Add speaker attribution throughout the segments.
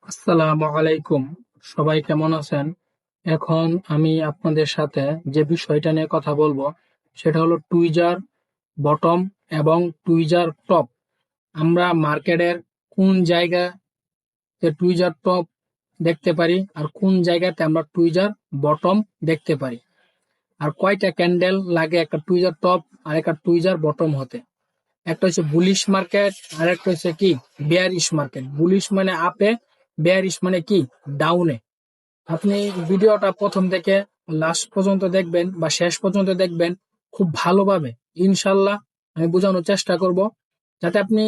Speaker 1: আসসালামু আলাইকুম। সবাই কেমন আছেন? এখন আমি আপনাদের সাথে যে বিষয়টা নিয়ে কথা বলবো সেটা হলো টুইজার বটম এবং টুইজার টপ। আমরা মার্কেটের কোন জায়গাতে টুইজার টপ দেখতে পারি আর কোন জায়গাতে আমরা টুইজার বটম দেখতে পারি, আর কয়টা ক্যান্ডেল লাগে একটা টুইজার টপ আর একটা টুইজার বটম হতে। একটা হচ্ছে বুলিশ মার্কেট আর একটা হচ্ছে কি বেয়ারিশ মার্কেট। বুলিশ মানে আপে, বেয়ারিশ মানে কি ডাউনে। আপনি ভিডিওটা প্রথম থেকে লাস্ট পর্যন্ত দেখবেন বা শেষ পর্যন্ত দেখবেন খুব ভালোভাবে। ইনশাল্লাহ আমি বোঝানোর চেষ্টা করব, যাতে আপনি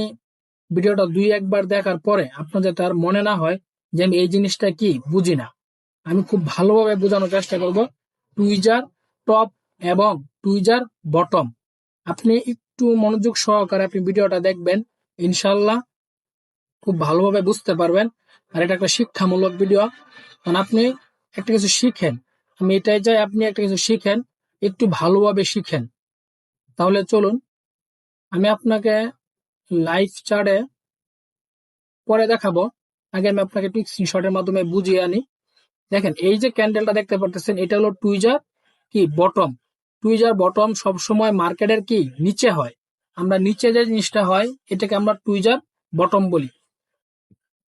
Speaker 1: ভিডিওটা দুই একবার দেখার পরে আপনার যাতে আর মনে না হয় যে আমি এই জিনিসটা কি বুঝি না। আমি খুব ভালোভাবে বোঝানোর চেষ্টা করব টুইজার টপ এবং টুইজার বটম। আপনি একটু মনোযোগ সহকারে আপনি ভিডিওটা দেখবেন, ইনশাল্লাহ খুব ভালোভাবে বুঝতে পারবেন। আর এটা একটা শিক্ষামূলক ভিডিও, কারণ আপনি একটা কিছু শিখেন। আমি এটাই চাই আপনি একটা কিছু শিখেন, একটু ভালোভাবে শিখেন। তাহলে চলুন আমি আপনাকে লাইভ চার্টে পরে দেখাবো, আগে আমি আপনাকে একটু স্ক্রিনশটের মাধ্যমে বুঝিয়ে আনি। দেখেন, এই যে ক্যান্ডেলটা দেখতে পাচ্ছেন এটা হলো টুইজার কি বটম। টুইজার বটম সবসময় মার্কেটের কি নিচে হয়। আমরা নিচে যে জিনিসটা হয় এটাকে আমরা টুইজার বটম বলি।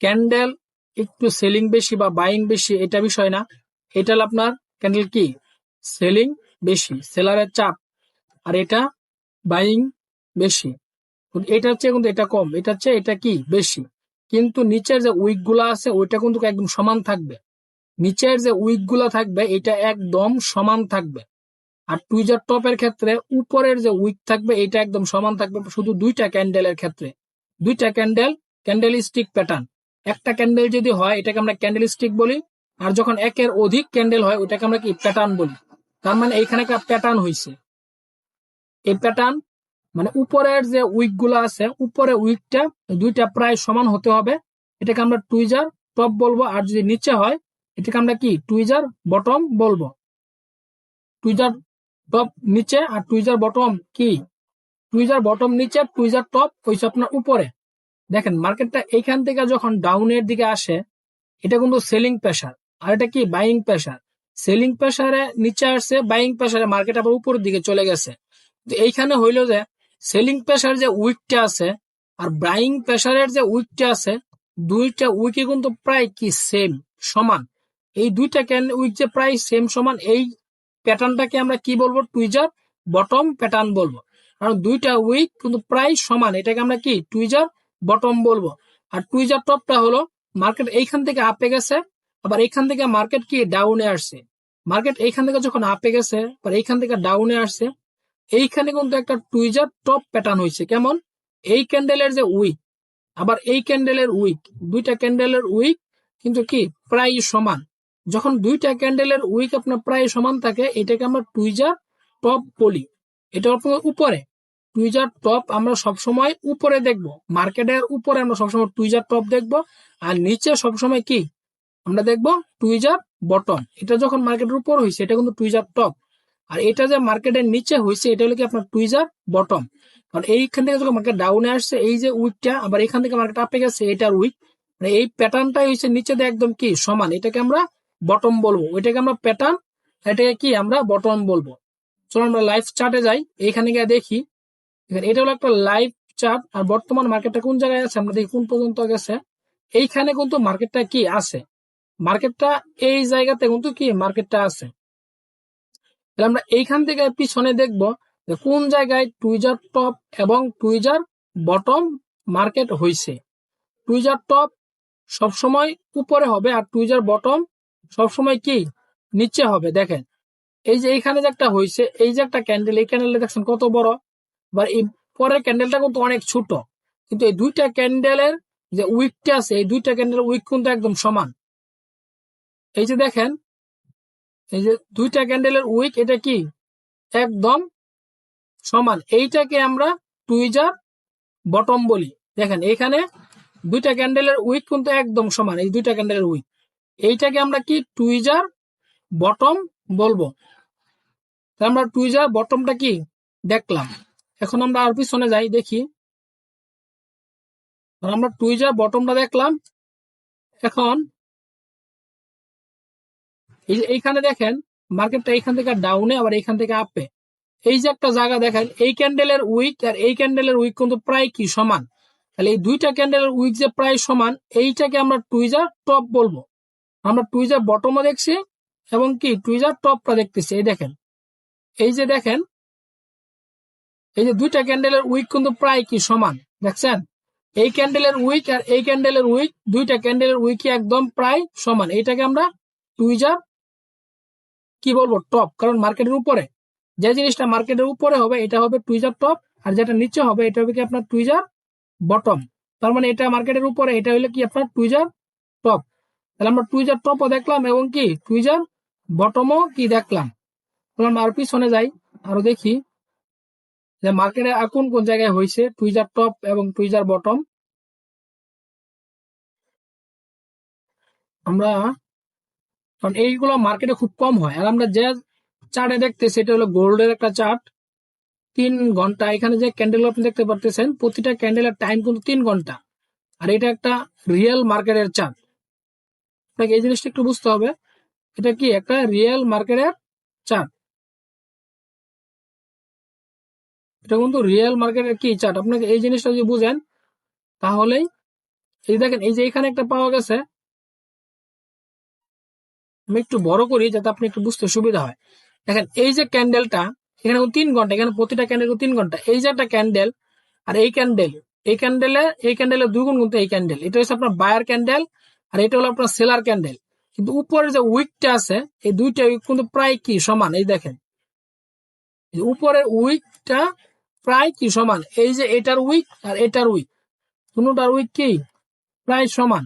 Speaker 1: ক্যান্ডেল একটু সেলিং বেশি বা বাইং বেশি এটা বিষয় না, এটা হলো আপনার ক্যান্ডেল কি সেলিং বেশি, সেলারের চাপ, আর এটা বাইং বেশি। এটা হচ্ছে কিন্তু এটা কম, এটা হচ্ছে এটা কি বেশি। কিন্তু নিচের যে উইক গুলা আছে ওইটা কিন্তু একদম সমান থাকবে। নিচের যে উইক গুলা থাকবে এটা একদম সমান থাকবে। আর টুইজার টপের ক্ষেত্রে উপরের যে উইক থাকবে এটা একদম সমান থাকবে, শুধু দুইটা ক্যান্ডেলের ক্ষেত্রে। দুইটা ক্যান্ডেল, ক্যান্ডেল স্টিক প্যাটার্ন। একটা ক্যান্ডেল যদি হয় এটাকে আমরা ক্যান্ডেল স্টিক বলি, আর যখন একের অধিক ক্যান্ডেল হয় ওটাকে আমরা কি প্যাটার্ন বলি। তার মানে এইখানে একটা প্যাটার্ন হয়েছে। এই প্যাটার্ন মানে উপরের যে উইক গুলো আছে উপরে উইকটা দুইটা প্রায় সমান হতে হবে, এটাকে আমরা টুইজার টপ বলবো। আর যদি নিচে হয় এটাকে আমরা কি টুইজার বটম বলবো। টুইজার টপ নিচে আর টুইজার বটম কি, টুইজার বটম নিচে, টুইজার টপ হইছে আপনার উপরে। দেখেন মার্কেটটা এইখান থেকে যখন ডাউনের দিকে আসে এটা কিন্তু সেলিং প্রেসার, আর এটা কি বাইং প্রেসার। সেলিং প্রেসারে নিচে আসছে, বাইং প্রেসারে মার্কেট আবার উপরের দিকে চলে গেছে। তো এইখানে হইলো যে সেলিং প্রেসার যে উইকটা আছে আর বাইং প্রেসারের যে উইকটা আছে, দুইটা উইকে কিন্তু প্রায় কি সেম, সমান। এই দুইটা উইক যে প্রায় সেম সমান, এই প্যাটার্নটাকে আমরা কি বলবো টুইজার বটম প্যাটার্ন বলবো। কারণ দুইটা উইক কিন্তু প্রায় সমান, এটাকে আমরা কি টুইজার বটম বলবো। আর টুইজার টপটা হলো মার্কেট এইখান থেকে আপে গেছে, আবার এইখান থেকে মার্কেট কি ডাউনে আসছে। মার্কেট এইখান থেকে যখন আপে গেছে আবার এইখান থেকে ডাউনে আসছে, এইখানে কিন্তু একটা টুইজার টপ প্যাটার্ন হয়েছে। কেমন, এই ক্যান্ডেলের যে উইক আবার এই ক্যান্ডেলের উইক, দুইটা ক্যান্ডেলের উইক কিন্তু কি প্রায় সমান। যখন দুইটা ক্যান্ডেলের উইক আপনার প্রায় সমান থাকে এটাকে আমরা টুইজার টপ বলি। এটা আপনার উপরে টুইজার টপ আমরা সবসময় উপরে দেখব, মার্কেটের উপরে আমরা সবসময় টুইজার টপ দেখব। আর নিচে সবসময় কি আমরা দেখব টুইজার বটম। এটা যখন মার্কেটের উপর হয়েছে এটা কিন্তু টুইজার টপ, আর এটা যে মার্কেটের নিচে হয়েছে এটা হলো কি আপনার টুইজার বটম। কারণ এইখান থেকে যখন মার্কেট ডাউনে আসছে এই যে উইকটা, আবার এখান থেকে মার্কেট আপে গেছে এটার উইক, মানে এই প্যাটার্নটাই হচ্ছে নিচে দিয়ে একদম কি সমান, এটাকে আমরা বটম বলবো। ওইটাকে আমরা প্যাটার্ন, এটাকে কি আমরা বটম বলবো। চলো আমরা লাইভ চার্টে যাই, এইখানে গিয়ে দেখি। এটা হলো একটা লাইভ চার্ট, আর বর্তমান মার্কেটটা কোন জায়গায় আছে আমরা দেখি কোন পর্যন্ত গেছে। এইখানে কিন্তু মার্কেটটা কি আছে, মার্কেটটা এই জায়গাতে কিন্তু কি মার্কেটটা আছে। তাহলে আমরা এইখান থেকে পিছনে দেখব যে কোন জায়গায় টুইজার টপ এবং টুইজার বটম মার্কেট হয়েছে। টুইজার টপ সবসময় উপরে হবে আর টুইজার বটম সবসময় কি নিচে হবে। দেখেন এই যে এইখানে যে একটা হয়েছে, এই যে একটা ক্যান্ডেল, এই ক্যান্ডেলটা দেখছেন কত বড়, এবার এই পরের ক্যান্ডেলটা কিন্তু অনেক ছোট। কিন্তু এই দুইটা ক্যান্ডেলের যে উইকটা আছে এই দুইটা ক্যান্ডেলের উইক কিন্তু একদম সমান। এই যে দেখেন এই যে দুইটা ক্যান্ডেলের উইক এটা কি একদম সমান, এইটাকে আমরা টুইজার বটম বলি। দেখেন এখানে দুইটা ক্যান্ডেলের উইক কিন্তু একদম সমান, এই দুইটা ক্যান্ডেলের উইক, এইটাকে আমরা কি টুইজার বটম বলবো। আমরা টুইজার বটমটা কি দেখলাম। এখন আমরা আর পিছনে যাই দেখি, আমরা টুইজার বটমটা দেখলাম। এখন এইখানে দেখেন মার্কেটটা এইখান থেকে ডাউনে আবার এইখান থেকে আপে, এই যে একটা জায়গা দেখেন, এই ক্যান্ডেলের উইক আর এই ক্যান্ডেলের উইক কিন্তু প্রায় কি সমান, তাহলে এই দুইটা ক্যান্ডেলের উইক যে প্রায় সমান, এইটাকে আমরা টুইজার টপ বলবো। আমরা টুইজার বটমও দেখছি এবং কি টুইজার টপটা দেখতেছি। এই দেখেন, এই যে দেখেন, এই যে দুইটা ক্যান্ডেলের উইক কিন্তু প্রায় কি সমান, দেখছেন? এই ক্যান্ডেলের উইক আর এই ক্যান্ডেলের উইক, দুইটা ক্যান্ডেলের উইকই একদম প্রায় সমান। এইটাকে আমরা টুইজার কি বলবো, টপ। কারণ মার্কেটের উপরে যে জিনিসটা মার্কেটের উপরে হবে এটা হবে টুইজার টপ, আর যেটা নিচে হবে এটা হবে কি আপনার টুইজার বটম। তার মানে এটা মার্কেটের উপরে, এটা হলো কি আপনার টুইজার টপ। তাহলে আমরা টুইজার টপও দেখলাম এবং কি টুইজার বটমও কি দেখলাম। আমরা আর পিছনে যাই, আরো দেখি যে মার্কেটে আর কোন কোন জায়গায় হয়েছে টুইজার টপ এবং টুইজার বটম। আমরা কারণ এইগুলো মার্কেটে খুব কম হয়। আর আমরা যে চার্টে দেখতেছি এটা হলো গোল্ডের একটা চার্ট, 3 ঘন্টা। এখানে যে ক্যান্ডেল আপনি দেখতে পারতেছেন প্রতিটা ক্যান্ডেলের টাইম কিন্তু 3 ঘন্টা। আর এটা একটা রিয়েল মার্কেটের চার্ট, আপনাকে এই জিনিসটা একটু বুঝতে হবে। এটা কি একটা রিয়েল মার্কেটের চার্ট, এটা কিন্তু রিয়েল মার্কেটের কি চার্ট। আপনাকে এই জিনিসটা যদি বুঝেন তাহলেই, এই দেখেন এই যে এখানে একটা পাওয়া গেছে, আমি একটু বড় করি যাতে আপনি একটু বুঝতে সুবিধা হয়। দেখেন এই যে ক্যান্ডেলটা, এখানে 3 ঘন্টা, এখানে প্রতিটা ক্যান্ডেল 3 ঘন্টা। এই যে একটা ক্যান্ডেল আর এই ক্যান্ডেল, এই ক্যান্ডেলের দুগুণ কিন্তু এই ক্যান্ডেল, এটা হচ্ছে আপনার বায়ার ক্যান্ডেল আর এটা হলো আপনার সেলার ক্যান্ডেল। কিন্তু উপরে যে উইকটা আছে এই দুইটা উইক কিন্তু প্রায় কি সমান। এই দেখেন উপরের উইকটা প্রায় কি সমান, এই যে এটার উইক আর এটার উইক, দুটোটার উইক কি প্রায় সমান।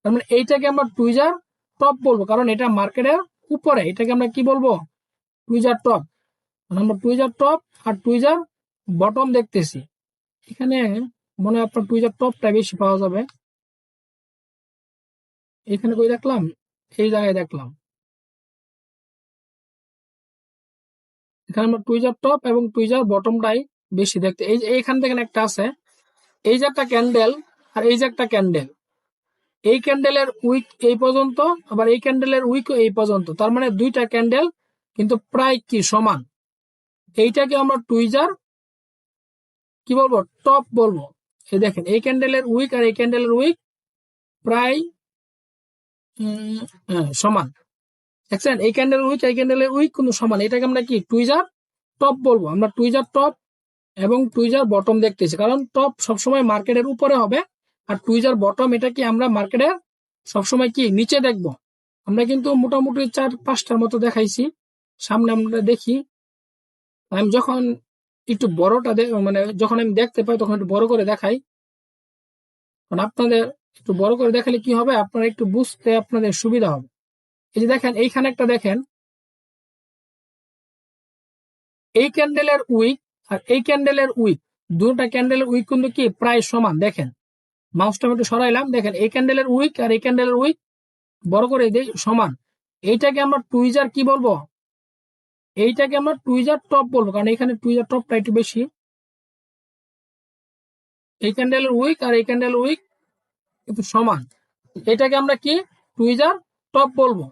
Speaker 1: তার মানে এইটাকে আমরা টুইজার টপ বলবো, কারণ এটা মার্কেটের উপরে, এটাকে আমরা কি বলবো, টুইজার টপ। আমরা টুইজার টপ আর টুইজার বটম দেখতেছি। এখানে মনে হয় আপনার টুইজার টপটা বেশি পাওয়া যাবে। এখানে কই দেখলাম, এই জায়গায় দেখলাম, এখানে আমরা টুইজার টপ এবং টুইজার বটমটাই বেশি দেখতে। এই যে এইখান থেকে একটা আছে, এই যে একটা ক্যান্ডেল আর এই যে একটা ক্যান্ডেল, এই ক্যান্ডেলের উইক এই পর্যন্ত, আবার এই ক্যান্ডেলের উইক এই পর্যন্ত। তার মানে দুইটা ক্যান্ডেল কিন্তু প্রায় কি সমান। এইটাকে আমরা টুইজার কি বলবো, টপ বলবো। এই দেখেন এই ক্যান্ডেলের উইক আর এই ক্যান্ডেলের উইক প্রায় সমান, দেখছেন? এই ক্যান্ডেলের উইক এই ক্যান্ডেলের উইক কিন্তু সমান। এটাকে আমরা কি টুইজার টপ বলবো। আমরা টুইজার টপ এবং টুইজার বটম দেখতেছি, কারণ টপ সবসময় মার্কেটের উপরে হবে আর টুইজার বটম এটা কি আমরা মার্কেটের সবসময় কি নিচে দেখবো। আমরা কিন্তু মোটামুটি 4-5টার মতো দেখাইছি, সামনে আমরা দেখি। আমি যখন একটু বড়টা মানে যখন আমি দেখতে পাই তখন একটু বড় করে দেখাই, কারণ আপনাদের একটু বড় করে দেখালে কি হবে, আপনারা একটু বুঝতে আপনাদের সুবিধা হবে। এই যে দেখেন এইখানে একটা দেখেন, এই ক্যান্ডেলের উইক আর এই ক্যান্ডেলের উইক, দুটা ক্যান্ডেলের উইক কিন্তু কি প্রায় সমান। দেখেন মাউসটা আমি একটু সরাইলাম, দেখেন এই ক্যান্ডেলের উইক আর এই ক্যান্ডেলের উইক বড় করে দেই সমান। এইটাকে আমরা টুইজার কি বলবো, এইটাকে আমরা টুইজার টপ বলবো, কারণ এখানে টুইজার টপটা একটু বেশি। এই ক্যান্ডেলের উইক আর এই ক্যান্ডেলের উইক কিন্তু সমান, এটাকে আমরা কি টুইজার টপ বলবো।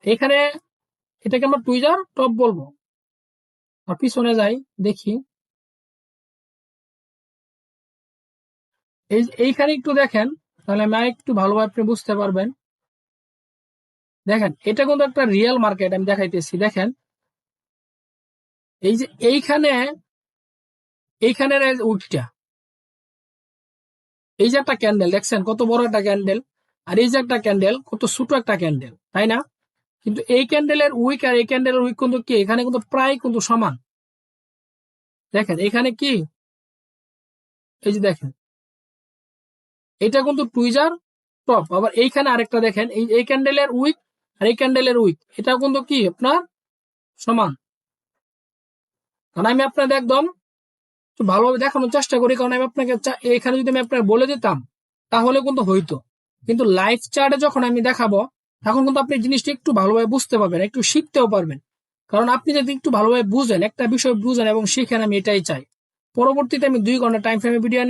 Speaker 1: এখানে এটাকে আমরা টুইজার টপ বলবো। আর পিছনে যাই দেখি, এইখানে একটু দেখেন, তাহলে আমি একটু ভালোভাবে আপনি বুঝতে পারবেন। দেখেন এটা কিন্তু একটা রিয়েল মার্কেট, আমি দেখাইতেছি। দেখেন এই যে এইখানের উইকটা, এই যে একটা ক্যান্ডেল দেখছেন কত বড় একটা ক্যান্ডেল, আর এই যে একটা ক্যান্ডেল কত ছোট একটা ক্যান্ডেল, তাই না? কিন্তু এই ক্যান্ডেলের উইক আর এই ক্যান্ডেলের উইক কিন্তু কি এখানে কিন্তু প্রায় কিন্তু সমান। দেখেন এখানে কি, এই যে দেখেন এটা কিন্তু টুইজার টপ। আবার এইখানে আরেকটা দেখেন, এই ক্যান্ডেলের উইক আর এই ক্যান্ডেলের উইক এটাও কিন্তু কি আপনার সমান। কারণ আমি আপনাদের একদম ভালোভাবে দেখানোর চেষ্টা করি, কারণ আমি আপনাকে এখানে যদি আমি আপনাকে বলে দিতাম তাহলে কিন্তু হইতো, কিন্তু লাইভ চার্টে যখন আমি দেখাবো তখন কিন্তু আপনি জিনিসটা একটু ভালোভাবে বুঝতে পারবেন, একটু শিখতেও পারবেন। কারণ আপনি যদি একটু ভালোভাবে বুঝেন, একটা বিষয় বুঝেন এবং শিখেন, আমি এটাই চাই। পরবর্তীতে আমি 2 ঘন্টা টাইম ফ্রেমে ভিডিও নিয়ে